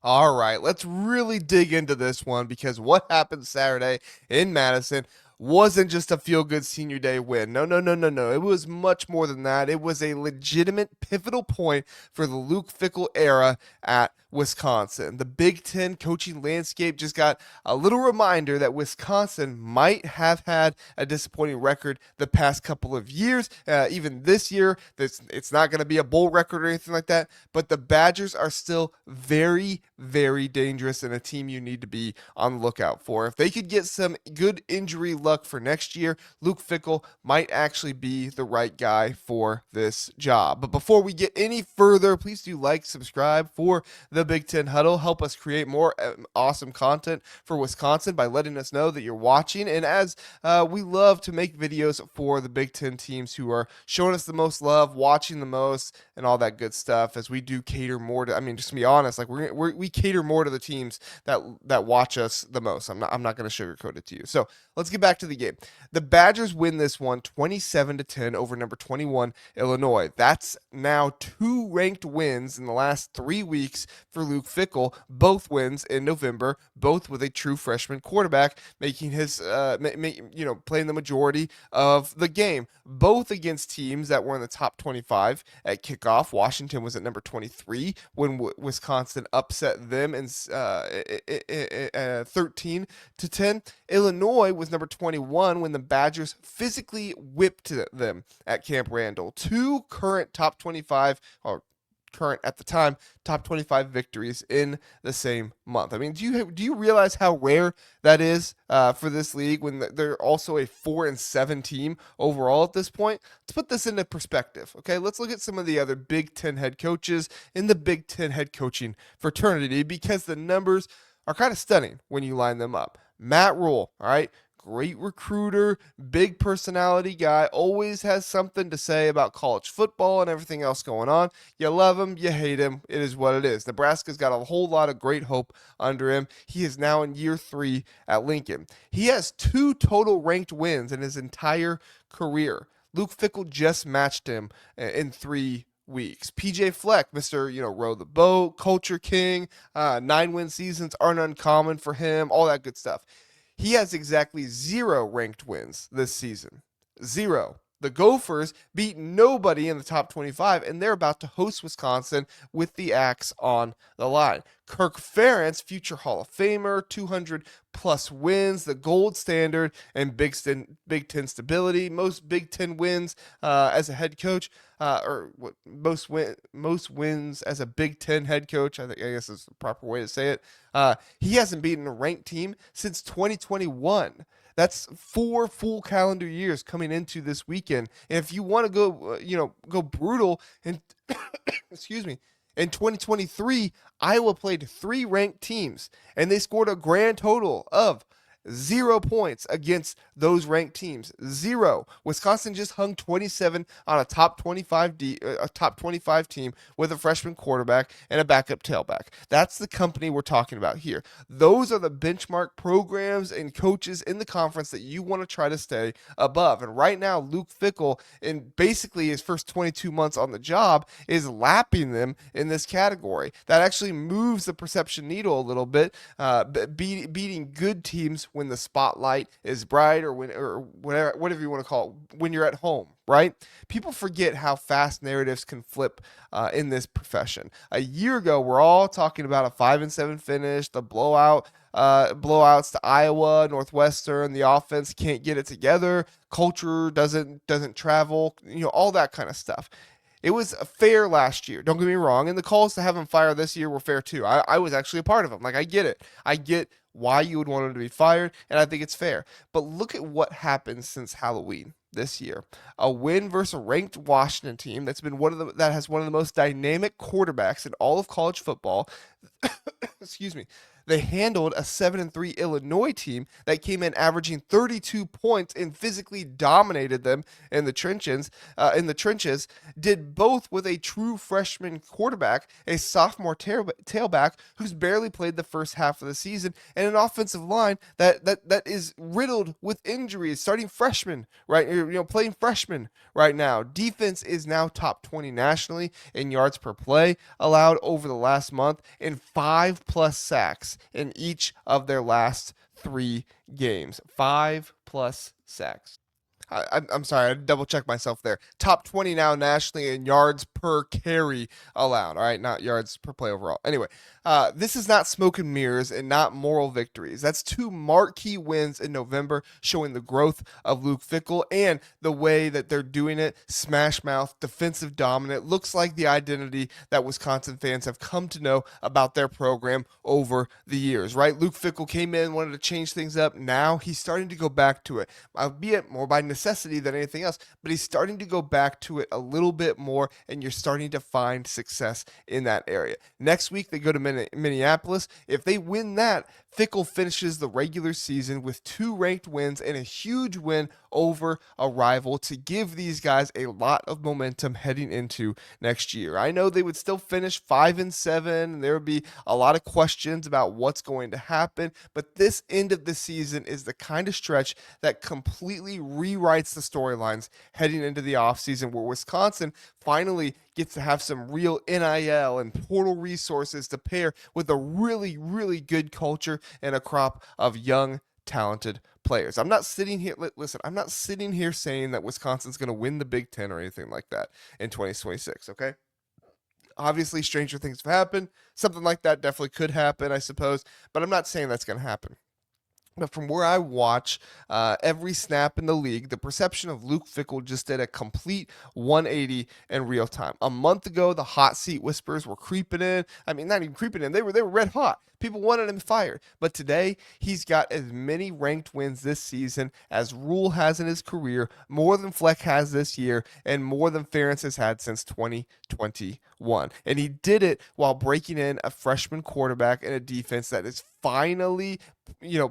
All right, let's really dig into this one because what happened Saturday in Madison wasn't just a feel good senior day win. No, no, no, no, no. It was much more than that. It was a legitimate pivotal point for the Luke Fickell era at Wisconsin. The Big Ten coaching landscape just got a little reminder that Wisconsin might have had a disappointing record the past couple of years. Even this year, it's not going to be a bowl record or anything like that, but the Badgers are still very, very dangerous and a team you need to be on the lookout for. If they could get some good injury luck for next year, Luke Fickell might actually be the right guy for this job. But before we get any further, please do like, subscribe for the Big Ten Huddle. Help us create more awesome content for Wisconsin by letting us know that you're watching. And as we love to make videos for the Big Ten teams who are showing us the most love, watching the most, and all that good stuff, as we do cater more to, I mean, just to be honest, like we cater more to the teams that watch us the most. I'm not going to sugarcoat it to you. So let's get back to the game. The Badgers win this one 27-10 over number 21 Illinois. That's now two ranked wins in the last 3 weeks for Luke Fickell. Both wins in November, both with a true freshman quarterback making his playing the majority of the game. Both against teams that were in the top 25 at kickoff. Washington was at number 23 when Wisconsin upset them in 13-10. Illinois was number 21 when the Badgers physically whipped them at Camp Randall. Two current top 25, or current at the time, top 25 victories in the same month. I mean, do you realize how rare that is for this league when they're also a 4-7 team overall at this point? Let's put this into perspective, okay? Let's look at some of the other Big Ten head coaches in the Big Ten head coaching fraternity because the numbers are kind of stunning when you line them up. Matt Rhule, all right? Great recruiter, big personality guy, always has something to say about college football and everything else going on. You love him, you hate him. It is what it is. Nebraska's got a whole lot of great hope under him. He is now in year 3 at Lincoln. He has 2 total ranked wins in his entire career. Luke Fickell just matched him in 3 weeks. PJ Fleck, Mr. Row the boat, culture king, 9-win seasons aren't uncommon for him, all that good stuff. He has exactly 0 ranked wins this season. 0. The Gophers beat nobody in the top 25, and they're about to host Wisconsin with the axe on the line. Kirk Ferentz, future Hall of Famer, 200-plus wins, the gold standard and Big Ten stability. Most Big Ten wins as a head coach, most wins as a Big Ten head coach. I guess is the proper way to say it. He hasn't beaten a ranked team since 2021. That's 4 full calendar years coming into this weekend. And if you want to go brutal and excuse me, in 2023, Iowa played 3 ranked teams and they scored a grand total of 0 points against those ranked teams. 0. Wisconsin just hung 27 on a top 25 team with a freshman quarterback and a backup tailback. That's the company we're talking about here. Those are the benchmark programs and coaches in the conference that you want to try to stay above. And right now, Luke Fickell, in basically his first 22 months on the job, is lapping them in this category. That actually moves the perception needle a little bit, beating good teams when the spotlight is bright, or whatever you want to call it, when you're at home, right? People forget how fast narratives can flip in this profession. A year ago, we're all talking about a 5-7 finish, the blowouts to Iowa, Northwestern, the offense can't get it together, culture doesn't travel, all that kind of stuff. It was fair last year, don't get me wrong, and the calls to have him fired this year were fair too. I was actually a part of them. Like, I get it. I get why you would want him to be fired, and I think it's fair. But look at what happened since Halloween this year. A win versus a ranked Washington team that has one of the most dynamic quarterbacks in all of college football. Excuse me. They handled a 7-3 Illinois team that came in averaging 32 points and physically dominated them in the trenches. Did both with a true freshman quarterback, a sophomore tailback who's barely played the first half of the season, and an offensive line that is riddled with injuries. Starting freshmen, right? Playing freshmen right now. Defense is now top 20 nationally in yards per play allowed over the last month, and 5+ sacks in each of their last 3 games. 5+ sacks. I'm sorry, I double checked myself there. Top 20 now nationally in yards per carry allowed. All right, not yards per play overall. Anyway, this is not smoke and mirrors and not moral victories. That's 2 marquee wins in November, showing the growth of Luke Fickell and the way that they're doing it. Smash mouth, defensive dominant. Looks like the identity that Wisconsin fans have come to know about their program over the years, right? Luke Fickell came in, wanted to change things up. Now he's starting to go back to it, albeit more by necessity than anything else, but he's starting to go back to it a little bit more, and you're starting to find success in that area. Next week, they go to Minneapolis. If they win that, Fickell finishes the regular season with 2 ranked wins and a huge win over a rival to give these guys a lot of momentum heading into next year. I know they would still finish 5-7, and there would be a lot of questions about what's going to happen, but this end of the season is the kind of stretch that completely rewrites the storylines heading into the offseason, where Wisconsin finally gets to have some real NIL and portal resources to pair with a really, really good culture and a crop of young, talented players. I'm not sitting here, listen, I'm not sitting here saying that Wisconsin's going to win the Big Ten or anything like that in 2026, okay? Obviously, stranger things have happened. Something like that definitely could happen, I suppose, but I'm not saying that's going to happen. But from where I watch every snap in the league, the perception of Luke Fickell just did a complete 180 in real time. A month ago, the hot seat whispers were creeping in. I mean, not even creeping in. They were red hot. People wanted him fired. But today, he's got as many ranked wins this season as Rhule has in his career, more than Fleck has this year, and more than Ferentz has had since 2021. And he did it while breaking in a freshman quarterback and a defense that is finally,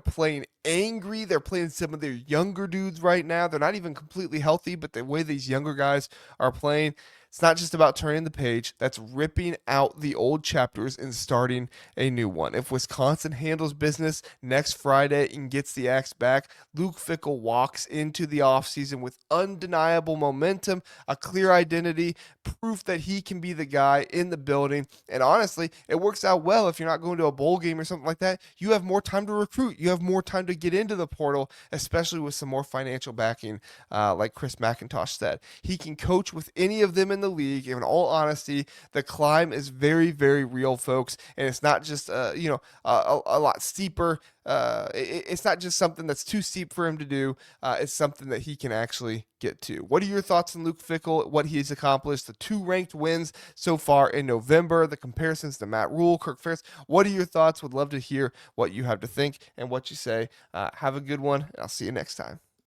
playing angry. They're playing some of their younger dudes right now. They're not even completely healthy, but the way these younger guys are playing, it's not just about turning the page. That's ripping out the old chapters and starting a new one. If Wisconsin handles business next Friday and gets the axe back, Luke Fickell walks into the offseason with undeniable momentum, a clear identity, proof that he can be the guy in the building. And honestly, it works out well if you're not going to a bowl game or something like that. You have more time to recruit. You have more time to get into the portal, especially with some more financial backing, like Chris McIntosh said. He can coach with any of them in the league. In all honesty, the climb is very, very real, folks, and it's not just a lot steeper. It's not just something that's too steep for him to do. It's something that he can actually get to. What are your thoughts on Luke Fickell, what he's accomplished, the 2 ranked wins so far in November, the comparisons to Matt Rhule, Kirk Ferentz? What are your thoughts? Would love to hear what you have to think and what you say. Have a good one, and I'll see you next time.